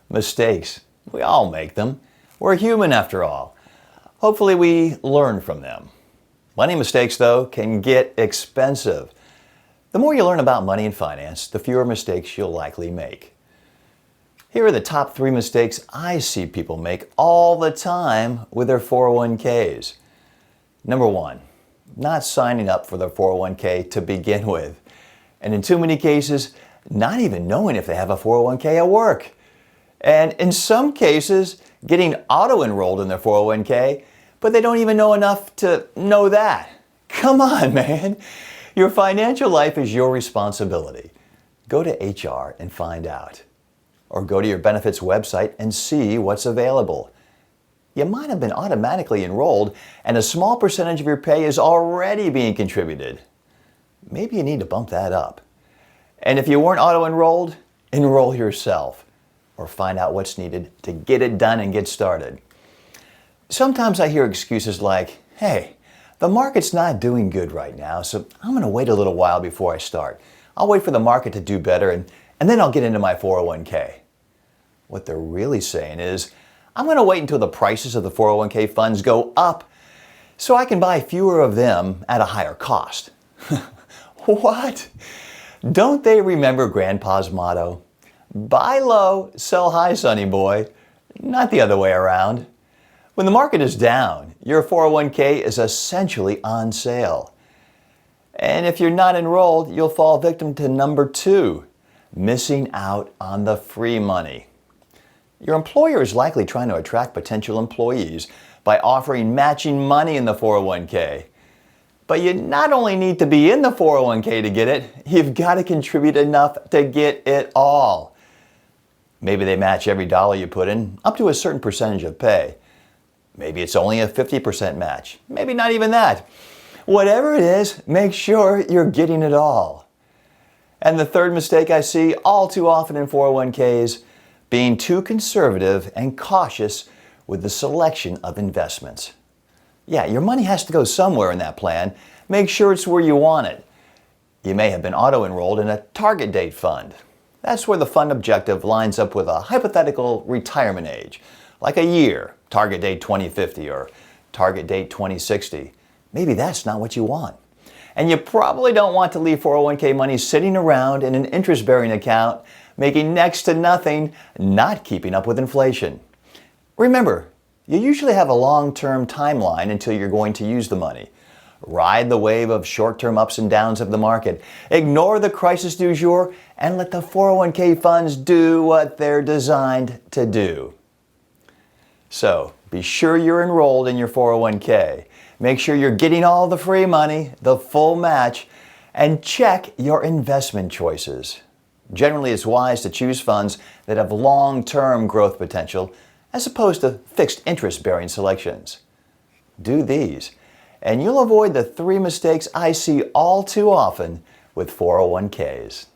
Mistakes. We all make them. We're human after all. Hopefully we learn from them. Money mistakes, though, can get expensive. The more you learn about money and finance, the fewer mistakes you'll likely make. Here are the top 3 mistakes I see people make all the time with their 401ks. Number 1, not signing up for their 401k to begin with. And in too many cases, not even knowing if they have a 401k at work. And in some cases, getting auto-enrolled in their 401k, but they don't even know enough to know that. Come on, man. Your financial life is your responsibility. Go to HR and find out. Or go to your benefits website and see what's available. You might have been automatically enrolled and a small percentage of your pay is already being contributed. Maybe you need to bump that up. And if you weren't auto-enrolled, enroll yourself or find out what's needed to get it done and get started. Sometimes I hear excuses like, hey, the market's not doing good right now, so I'm going to wait a little while before I start. I'll wait for the market to do better and then I'll get into my 401k. What they're really saying is, I'm going to wait until the prices of the 401k funds go up so I can buy fewer of them at a higher cost. What? Don't they remember Grandpa's motto? Buy low, sell high, sonny boy. Not the other way around. When the market is down, your 401k is essentially on sale. And if you're not enrolled, you'll fall victim to number 2, missing out on the free money. Your employer is likely trying to attract potential employees by offering matching money in the 401k. But you not only need to be in the 401k to get it, you've got to contribute enough to get it all. Maybe they match every dollar you put in up to a certain percentage of pay. Maybe it's only a 50% match. Maybe not even that. Whatever it is, make sure you're getting it all. And the third mistake I see all too often in 401ks, being too conservative and cautious with the selection of investments. Yeah, your money has to go somewhere in that plan. Make sure it's where you want it. You may have been auto-enrolled in a target date fund. That's where the fund objective lines up with a hypothetical retirement age, like a year, target date 2050 or target date 2060. Maybe that's not what you want. And you probably don't want to leave 401k money sitting around in an interest-bearing account, making next to nothing, not keeping up with inflation. Remember, you usually have a long-term timeline until you're going to use the money. Ride the wave of short-term ups and downs of the market. Ignore the crisis du jour and let the 401k funds do what they're designed to do. So, be sure you're enrolled in your 401k. Make sure you're getting all the free money, the full match, and check your investment choices. Generally, it's wise to choose funds that have long-term growth potential as opposed to fixed interest-bearing selections. Do these, and you'll avoid the 3 mistakes I see all too often with 401ks.